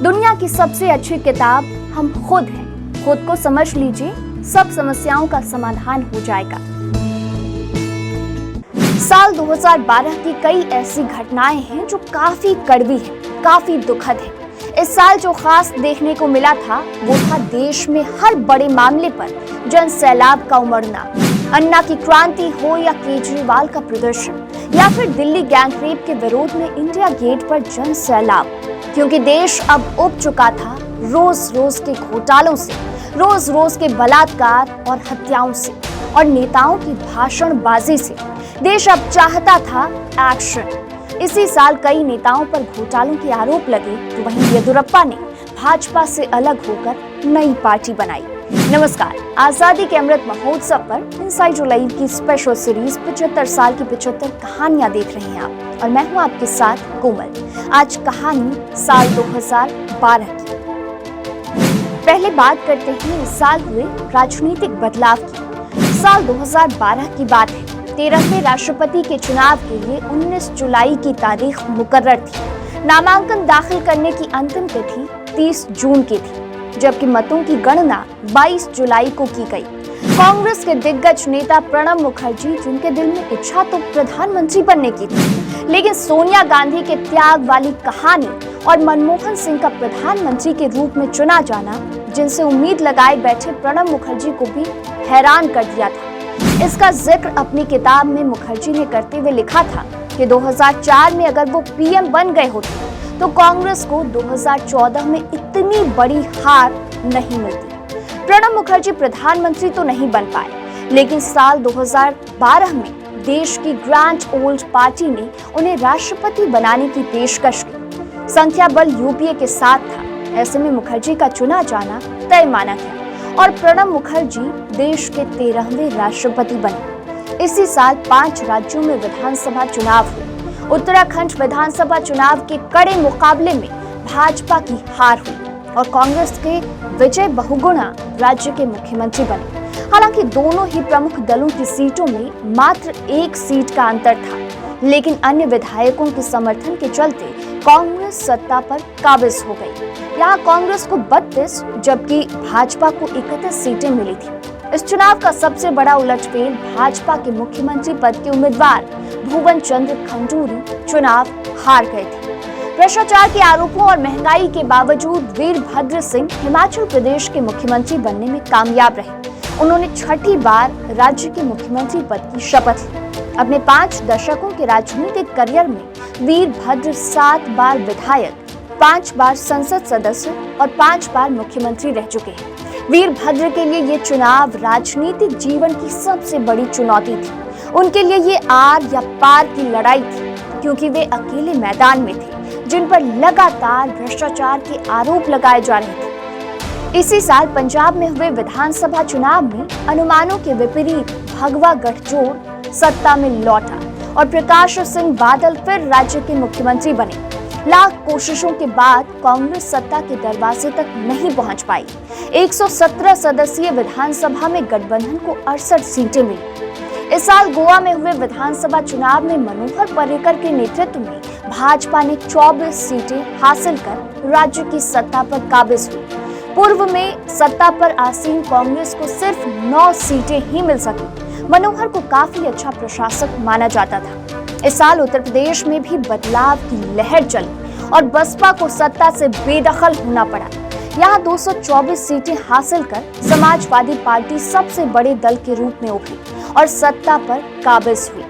दुनिया की सबसे अच्छी किताब हम खुद हैं। खुद को समझ लीजिए, सब समस्याओं का समाधान हो जाएगा। साल 2012 की कई ऐसी घटनाएं हैं जो काफी कड़वी हैं, काफी दुखद हैं। इस साल जो खास देखने को मिला था वो था देश में हर बड़े मामले पर जन सैलाब का उमड़ना। अन्ना की क्रांति हो या केजरीवाल का प्रदर्शन या फिर दिल्ली गैंगरेप के विरोध में इंडिया गेट पर जन सैलाब, क्योंकि देश अब उब चुका था रोज रोज के घोटालों से, रोज रोज के बलात्कार और हत्याओं से और नेताओं की भाषणबाजी से। देश अब चाहता था एक्शन। इसी साल कई नेताओं पर घोटालों के आरोप लगे तो वहीं येदियुरप्पा ने भाजपा से अलग होकर नई पार्टी बनाई। नमस्कार, आजादी के अमृत महोत्सव पर इनसाइड लाइव की स्पेशल सीरीज 75 साल की 75 कहानियां देख रहे हैं आप, और मैं हूं आपके साथ कोमल। आज कहानी साल 2012 की। पहले बात करते हैं इस साल हुए राजनीतिक बदलाव की। साल 2012 की बात है। 13वें राष्ट्रपति के चुनाव के लिए 19 जुलाई की तारीख मुकर्रर थी। नामांकन दाखिल करने की अंतिम तिथि 30 जून की थी, जबकि मतों की गणना 22 जुलाई को की गई। कांग्रेस के दिग्गज नेता प्रणब मुखर्जी, जिनके दिल में इच्छा तो प्रधानमंत्री बनने की थी, लेकिन सोनिया गांधी के त्याग वाली कहानी और मनमोहन सिंह का प्रधानमंत्री के रूप में चुना जाना, जिनसे उम्मीद लगाए बैठे प्रणब मुखर्जी को भी हैरान कर दिया था। इसका जिक्र अपनी किताब में मुखर्जी ने करते हुए लिखा था कि 2004 में अगर वो पीएम बन गए होते तो कांग्रेस को 2014 में इतनी बड़ी हार नहीं मिलती। प्रणब मुखर्जी प्रधानमंत्री तो नहीं बन पाए, लेकिन साल 2012 में देश की ग्रैंड ओल्ड पार्टी ने उन्हें राष्ट्रपति बनाने की पेशकश की। संख्या बल यूपीए के साथ था, ऐसे में मुखर्जी का चुना जाना तय माना गया और प्रणब मुखर्जी देश के 13वें राष्ट्रपति बने। इसी साल 5 राज्यों में विधानसभा चुनाव हुए। उत्तराखंड विधानसभा चुनाव के कड़े मुकाबले में भाजपा की हार हुई और कांग्रेस के विजय बहुगुणा राज्य के मुख्यमंत्री बने। हालांकि दोनों ही प्रमुख दलों की सीटों में मात्र 1 सीट का अंतर था, लेकिन अन्य विधायकों के समर्थन के चलते कांग्रेस सत्ता पर काबिज हो गई। यहाँ कांग्रेस को 32 जबकि भाजपा को 31 सीटें मिली थी। इस चुनाव का सबसे बड़ा उलटफेर भाजपा के मुख्यमंत्री पद के उम्मीदवार भुवन चंद्र खंडूरी चुनाव हार गए थे। भ्रष्टाचार के आरोपों और महंगाई के बावजूद वीरभद्र सिंह हिमाचल प्रदेश के मुख्यमंत्री बनने में कामयाब रहे। उन्होंने 6ठी बार राज्य के मुख्यमंत्री पद की शपथ ली। अपने 5 दशकों के राजनीतिक करियर में वीरभद्र 7 बार विधायक, 5 बार संसद सदस्य और 5 बार मुख्यमंत्री रह चुके हैं। वीरभद्र के लिए ये चुनाव राजनीतिक जीवन की सबसे बड़ी चुनौती थी। उनके लिए ये आर या पार की लड़ाई थी, क्योंकि वे अकेले मैदान में थे जिन पर लगातार भ्रष्टाचार के आरोप लगाए जा रहे थे। इसी साल पंजाब में हुए विधानसभा चुनाव में अनुमानों के विपरीत भगवा गठजोड़ सत्ता में लौटा और प्रकाश सिंह बादल फिर राज्य के मुख्यमंत्री बने। लाख कोशिशों के बाद कांग्रेस सत्ता के दरवाजे तक नहीं पहुंच पाई। 117 सदस्यीय विधानसभा में गठबंधन को 68 सीटें मिली। इस साल गोवा में हुए विधानसभा चुनाव में मनोहर पर्रिकर के नेतृत्व में भाजपा ने 24 सीटें हासिल कर राज्य की सत्ता पर काबिज हुई। पूर्व में सत्ता पर आसीन कांग्रेस को सिर्फ 9 सीटें ही मिल सकी। मनोहर को काफी अच्छा प्रशासक माना जाता था। इस साल उत्तर प्रदेश में भी बदलाव की लहर चली और बसपा को सत्ता से बेदखल होना पड़ा। यहाँ 224 सीटें हासिल कर समाजवादी पार्टी सबसे बड़े दल के रूप में उभरी और सत्ता पर काबिज हुई।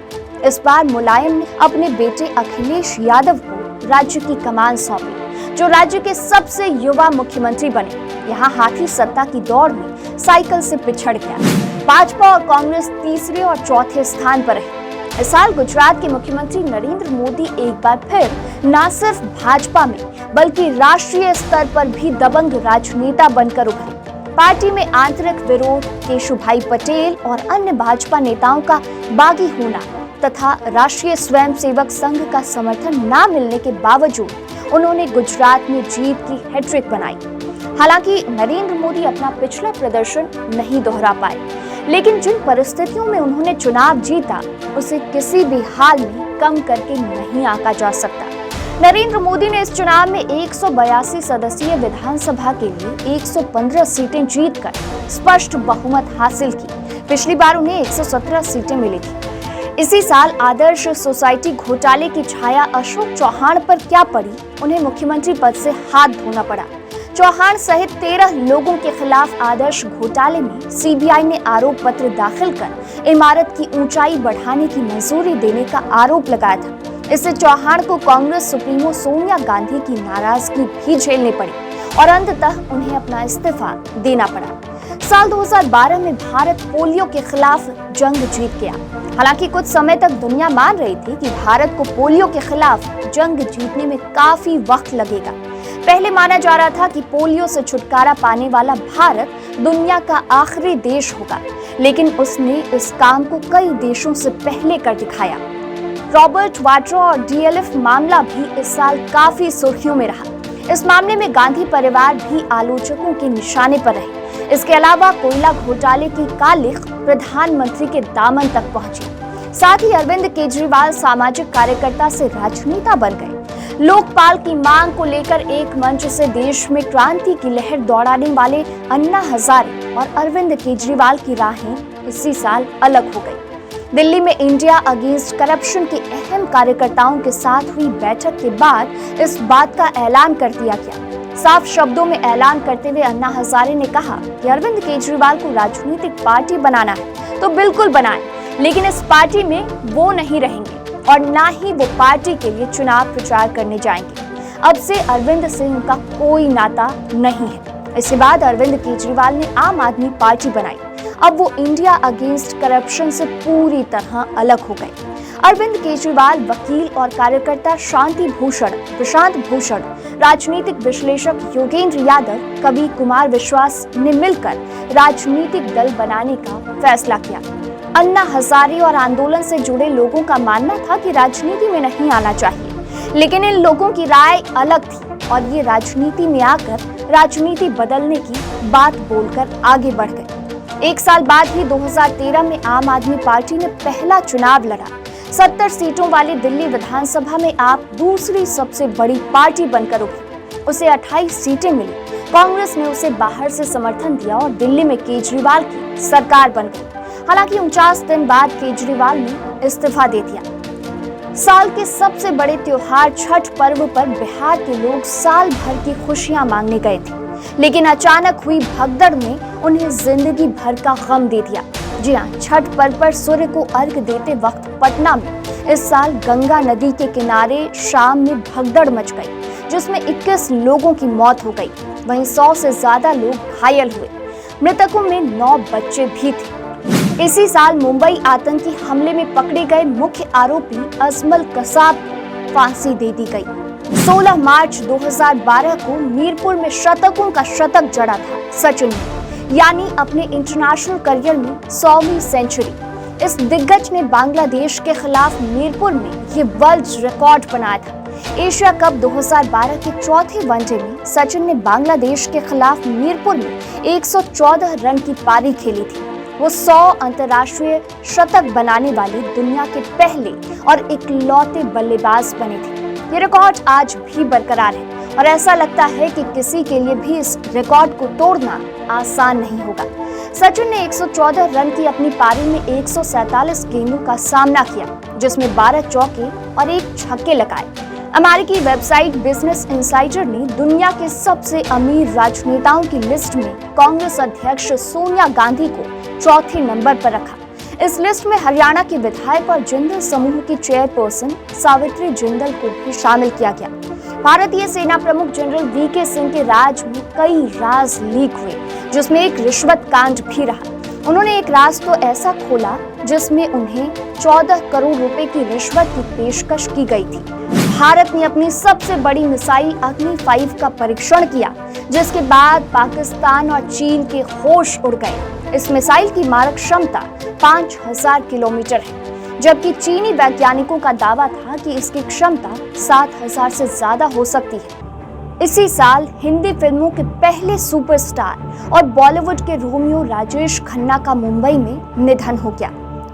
इस बार मुलायम ने अपने बेटे अखिलेश यादव को राज्य की कमान सौंपी, जो राज्य के सबसे युवा मुख्यमंत्री बने। यहाँ हाथी सत्ता की दौड़ में साइकिल से पिछड़ गया। भाजपा और कांग्रेस तीसरे और चौथे स्थान पर रहे। इस साल गुजरात के मुख्यमंत्री नरेंद्र मोदी एक बार फिर न सिर्फ भाजपा में बल्कि राष्ट्रीय स्तर पर भी दबंग राजनेता बनकर उभरे। पार्टी में आंतरिक विरोध, केशुभाई पटेल और अन्य भाजपा नेताओं का बागी होना तथा राष्ट्रीय स्वयंसेवक संघ का समर्थन न मिलने के बावजूद उन्होंने गुजरात में जीत की हैट्रिक बनाई। हालांकि नरेंद्र मोदी अपना पिछला प्रदर्शन नहीं दोहरा पाए, लेकिन जिन परिस्थितियों में उन्होंने चुनाव जीता उसे किसी भी हाल में कम करके नहीं आंका जा सकता। नरेंद्र मोदी ने इस चुनाव में 182 सदस्यीय विधानसभा के लिए 115 सीटें जीतकर स्पष्ट बहुमत हासिल की। पिछली बार उन्हें 117 सीटें मिली थी। इसी साल आदर्श सोसाइटी घोटाले की छाया अशोक चौहान पर क्या पड़ी, उन्हें मुख्यमंत्री पद से हाथ धोना पड़ा। चौहान सहित 13 लोगों के खिलाफ आदर्श घोटाले में सीबीआई ने आरोप पत्र दाखिल कर इमारत की ऊंचाई बढ़ाने की मंजूरी देने का आरोप लगाया था। इससे चौहान को कांग्रेस सुप्रीमो सोनिया गांधी की नाराजगी भी झेलनी पड़ी और अंततः उन्हें अपना इस्तीफा देना पड़ा। साल 2012 में भारत पोलियो के खिलाफ जंग जीत गया। हालांकि कुछ समय तक दुनिया मान रही थी कि भारत को पोलियो के खिलाफ जंग जीतने में काफी वक्त लगेगा। पहले माना जा रहा था कि पोलियो से छुटकारा पाने वाला भारत दुनिया का आखिरी देश होगा, लेकिन उसने इस काम को कई देशों से पहले कर दिखाया। रॉबर्ट वाड्रा और डीएलएफ मामला भी इस साल काफी सुर्खियों में रहा। इस मामले में गांधी परिवार भी आलोचकों के निशाने पर रहे। इसके अलावा कोयला घोटाले की कालिख प्रधानमंत्री के दामन तक पहुंची। साथ ही अरविंद केजरीवाल सामाजिक कार्यकर्ता से राजनेता बन गए। लोकपाल की मांग को लेकर एक मंच से देश में क्रांति की लहर दौड़ाने वाले अन्ना हजारे और अरविंद केजरीवाल की राहें इसी साल अलग हो गई। दिल्ली में इंडिया अगेंस्ट करप्शन के अहम कार्यकर्ताओं के साथ हुई बैठक के बाद इस बात का ऐलान कर दिया गया। साफ शब्दों में ऐलान करते हुए अन्ना हजारे ने कहा कि अरविंद केजरीवाल को राजनीतिक पार्टी बनाना है तो बिल्कुल बनाएं, लेकिन इस पार्टी में वो नहीं रहेंगे और ना ही वो पार्टी के लिए चुनाव प्रचार करने जाएंगे। अब से अरविंद से उनका कोई नाता नहीं है। इसके बाद अरविंद केजरीवाल ने आम आदमी पार्टी बनाई। अब वो इंडिया अगेंस्ट करप्शन से पूरी तरह अलग हो गए। अरविंद केजरीवाल वकील और कार्यकर्ता शांति भूषण, प्रशांत भूषण, राजनीतिक विश्लेषक योगेंद्र यादव, कवि कुमार विश्वास ने मिलकर राजनीतिक दल बनाने का फैसला किया। अन्ना हजारे और आंदोलन से जुड़े लोगों का मानना था कि राजनीति में नहीं आना चाहिए, लेकिन इन लोगों की राय अलग थी और ये राजनीति में आकर राजनीति बदलने की बात बोलकर आगे बढ़ गए। एक साल बाद ही 2013 में आम आदमी पार्टी ने पहला चुनाव लड़ा। 70 सीटों वाली दिल्ली विधानसभा में आप दूसरी सबसे बड़ी पार्टी बनकर उभरी। उसे 28 सीटें मिली। कांग्रेस ने उसे बाहर से समर्थन दिया और दिल्ली में केजरीवाल की सरकार बन गई। हालांकि 49 दिन बाद केजरीवाल ने इस्तीफा दे दिया। साल के सबसे बड़े त्योहार छठ पर्व पर बिहार के लोग साल भर की खुशियां मांगने गए थे, लेकिन अचानक हुई भगदड़ ने उन्हें जिंदगी भर का गम दे दिया। जी हाँ, छठ पर्व पर सूर्य को अर्घ देते वक्त पटना में इस साल गंगा नदी के किनारे शाम में भगदड़ मच गई, जिसमें 21 लोगों की मौत हो गई। वहीं 100 से ज्यादा लोग घायल हुए। मृतकों में 9 बच्चे भी थे। इसी साल मुंबई आतंकी हमले में पकड़े गए मुख्य आरोपी अजमल कसाब को फांसी दे दी गई। 16 मार्च 2012 को मीरपुर में शतकों का शतक जड़ा था सचिन ने, यानी अपने इंटरनेशनल करियर में 100वीं सेंचुरी। इस दिग्गज ने बांग्लादेश के खिलाफ मीरपुर में ये वर्ल्ड रिकॉर्ड बनाया था। एशिया कप 2012 के चौथे वनडे में सचिन ने बांग्लादेश के खिलाफ मीरपुर में 114 रन की पारी खेली थी। वो 100 अंतर्राष्ट्रीय शतक बनाने वाले दुनिया के पहले और इकलौते बल्लेबाज बने थे। ये रिकॉर्ड आज भी बरकरार है और ऐसा लगता है कि किसी के लिए भी इस रिकॉर्ड को तोड़ना आसान नहीं होगा। सचिन ने 114 रन की अपनी पारी में 147 गेंदों का सामना किया, जिसमें 12 चौके और 1 छक्के लगाए। अमेरिकी वेबसाइट बिजनेस इनसाइडर ने दुनिया के सबसे अमीर राजनेताओं की लिस्ट में कांग्रेस अध्यक्ष सोनिया गांधी को चौथे नंबर पर रखा। इस लिस्ट में हरियाणा के विधायक और जिंदल समूह की चेयरपर्सन सावित्री जिंदल को भी शामिल किया गया। भारतीय सेना प्रमुख जनरल वीके सिंह के राज में कई राज लीक हुए, जिसमें एक रिश्वत कांड भी रहा। उन्होंने एक राज तो ऐसा खोला जिसमें उन्हें 14 करोड़ रुपए की रिश्वत की पेशकश की गई थी। भारत ने अपनी सबसे बड़ी मिसाइल अग्नि 5 का परीक्षण किया, जिसके बाद पाकिस्तान और चीन के होश उड़ गए। इस मिसाइल की मारक क्षमता 5000 किलोमीटर है, जबकि चीनी वैज्ञानिकों का दावा था कि इसकी क्षमता 7000 से ज्यादा हो सकती है। इसी साल हिंदी फिल्मों के पहले सुपरस्टार और बॉलीवुड के रोमियो राजेश खन्ना का मुंबई में निधन हो गया।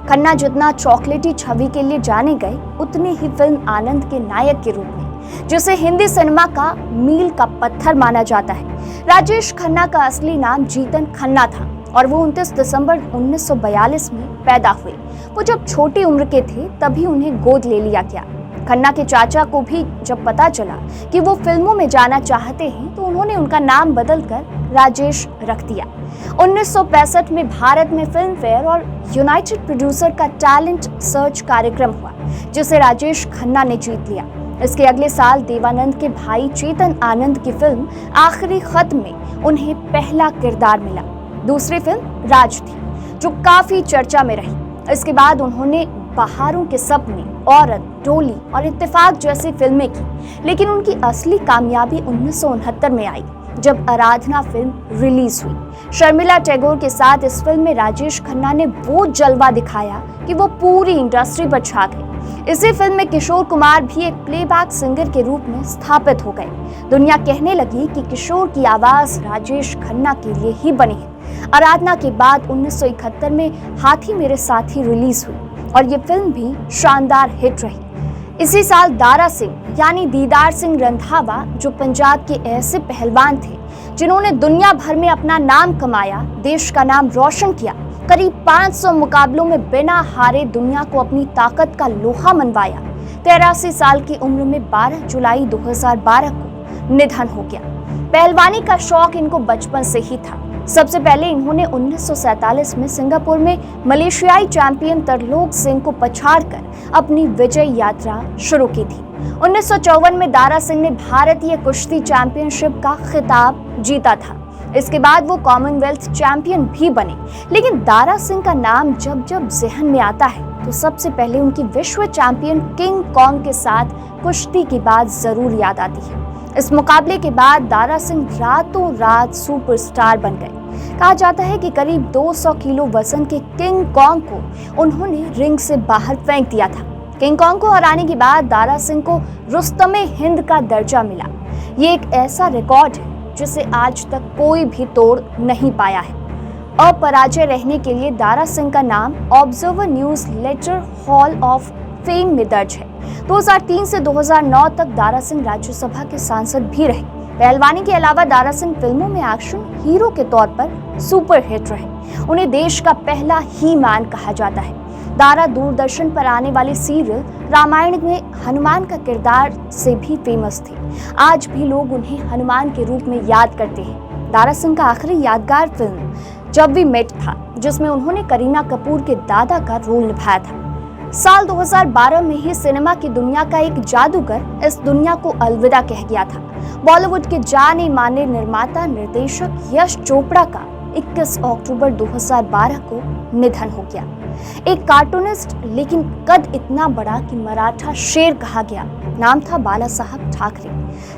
खन्ना जितना चॉकलेटी छवि के लिए जाने गए, उतने ही फिल्म आनंद के नायक के रूप में जिसे हिंदी सिनेमा का मील का पत्थर माना जाता है। राजेश खन्ना का असली नाम जीतन खन्ना था और वो 29 दिसंबर 1942 में पैदा हुए। वो जब छोटी उम्र के थे तभी उन्हें गोद ले लिया गया। खन्ना के चाचा को भी जब पता चला कि वो फिल्मों में जाना चाहते हैं तो उन्होंने उनका नाम बदलकर राजेश रख दिया। 1965 में भारत में फिल्म फेयर और यूनाइटेड प्रोड्यूसर का टैलेंट सर्च कार्यक्रम हुआ, जिसे राजेश खन्ना ने जीत लिया। इसके अगले साल देवानंद के भाई चेतन आनंद की फिल्म आखिरी खत में उन्हें पहला किरदार मिला। दूसरी फिल्म राज थी, जो काफी चर्चा में रही। इसके बाद उन्होंने बहारों के सपने, औरत, डोली और इत्तेफाक जैसी फिल्में की, लेकिन उनकी असली कामयाबी 1969 में आई जब आराधना फिल्म रिलीज हुई। शर्मिला टैगोर के साथ इस फिल्म में राजेश खन्ना ने वो जलवा दिखाया कि वो पूरी इंडस्ट्री पर छा गए। इसी फिल्म में किशोर कुमार भी एक प्लेबैक सिंगर के रूप में स्थापित हो गए। दुनिया कहने लगी कि किशोर की आवाज राजेश खन्ना के लिए ही बनी है। आराधना के बाद 1971 में हाथी मेरे साथी रिलीज हुई और ये फिल्म भी शानदार हिट रही। इसी साल दारा सिंह यानी दीदार सिंह रंधावा, जो पंजाब के ऐसे पहलवान थे जिन्होंने दुनिया भर में अपना नाम कमाया, देश का नाम रोशन किया, करीब 500 मुकाबलों में बिना हारे दुनिया को अपनी ताकत का लोहा मनवाया, 83 साल की उम्र में 12 जुलाई 2012 को निधन हो गया। पहलवानी का शौक इनको बचपन से ही था। सबसे पहले इन्होंने 1947 में सिंगापुर में मलेशियाई चैंपियन तरलोक सिंह को पछाड़कर अपनी विजय यात्रा शुरू की थी। 1954 में दारा सिंह ने भारतीय कुश्ती चैंपियनशिप का खिताब जीता था। इसके बाद वो कॉमनवेल्थ चैंपियन भी बने। लेकिन दारा सिंह का नाम जब जब ज़हन में आता है तो सबसे पहले उनकी विश्व चैंपियन किंग कॉन्ग के साथ कुश्ती की बात जरूर याद आती है। इस मुकाबले के बाद दारा सिंह रातों रात सुपरस्टार बन गए। कहा जाता है कि करीब 200 किलो वजन के किंग कॉन्ग को उन्होंने रिंग से बाहर फेंक दिया था। किंग कॉन्ग को हराने के बाद दारा सिंह को रुस्तमे हिंद का दर्जा मिला। ये एक ऐसा रिकॉर्ड है जिसे आज तक कोई भी तोड़ नहीं पाया है। अपराजय रहने के लिए दारा सिंह का नाम Observer newsletter hall of fame में दर्ज है। 2003 से 2009 तक दारा सिंह राज्यसभा के सांसद भी रहे। पहलवानी के अलावा दारा सिंह फिल्मों में एक्शन हीरो के तौर पर सुपर हिट रहे। उन्हें देश का पहला ही मैन कहा जाता है। दारा दूरदर्शन पर आने वाले सीरियल रामायण में हनुमान का किरदार से भी फेमस थे। आज भी लोग उन्हें हनुमान के रूप में याद करते हैं। दारा सिंह का आखिरी यादगार फिल्म जब वी मेट था, जिसमें उन्होंने करीना कपूर के दादा का रोल निभाया था। साल 2012 में ही सिनेमा की दुनिया का एक जादूगर इस दुनिया को अलविदा कह गया था। बॉलीवुड के जाने माने निर्माता निर्देशक यश चोपड़ा का 21 अक्टूबर 2012 को निधन हो गया। एक कार्टूनिस्ट, लेकिन कद इतना बड़ा कि मराठा शेर कहा गया। नाम था बाला साहब ठाकरे।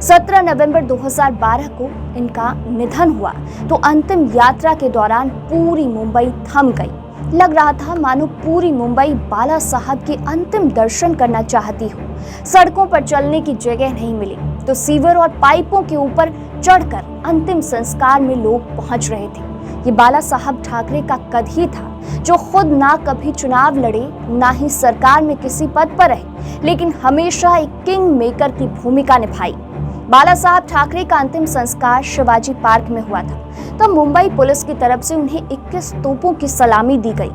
17 नवंबर 2012 को इनका निधन हुआ तो अंतिम यात्रा के दौरान पूरी मुंबई थम गई। लग रहा था मानो पूरी मुंबई बाला साहब के अंतिम दर्शन करना चाहती हो। सड़कों पर चलने की जगह नहीं मिली तो सीवर और पाइपों के ऊपर चढ़कर अंतिम संस्कार में लोग पहुंच रहे थे। ये बाला साहब ठाकरे का कद ही था, जो खुद ना कभी चुनाव लड़े, ना ही सरकार में किसी पद पर रहे, लेकिन हमेशा एक किंग मेकर की भूमिका निभाई। बाला साहब ठाकरे का अंतिम संस्कार शिवाजी पार्क में हुआ था। तब मुंबई पुलिस की तरफ से उन्हें 21 तोपों की सलामी दी गई।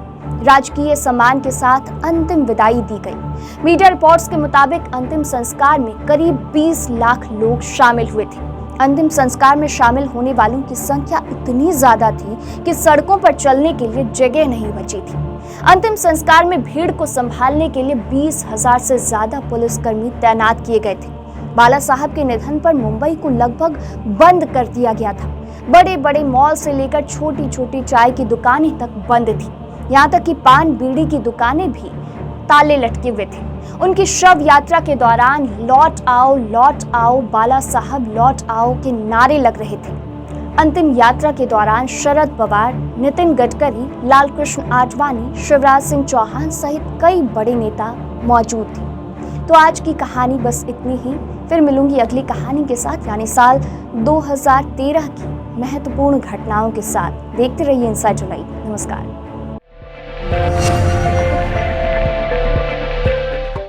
राजकीय सम्मान के साथ अंतिम विदाई दी गई। मीडिया रिपोर्ट्स के मुताबिक अंतिम संस्कार में करीब 20 लाख लोग शामिल हुए थे। अंतिम संस्कार में शामिल होने वालों की संख्या इतनी ज्यादा थी कि सड़कों पर चलने के लिए जगह नहीं बची थी। अंतिम संस्कार में भीड़ को संभालने के लिए 20,000 से ज्यादा पुलिसकर्मी तैनात किए गए थे। बाला साहब के निधन पर मुंबई को लगभग बंद कर दिया गया था। बड़े बड़े मॉल से लेकर छोटी छोटी चाय की दुकानें तक बंद थी। यहाँ तक कि पान बीड़ी की दुकानें भी ताले लटके हुए थे। उनकी शव यात्रा के दौरान लौट आओ बाला साहब लौट आओ के नारे लग रहे थे। अंतिम यात्रा के दौरान शरद पवार, नितिन गडकरी, लालकृष्ण आडवाणी, शिवराज सिंह चौहान सहित कई बड़े नेता मौजूद थे। तो आज की कहानी बस इतनी ही। फिर मिलूंगी अगली कहानी के साथ, यानी साल 2013 की महत्वपूर्ण घटनाओं के साथ। देखते रहिए इनसाइड जुलाई। नमस्कार।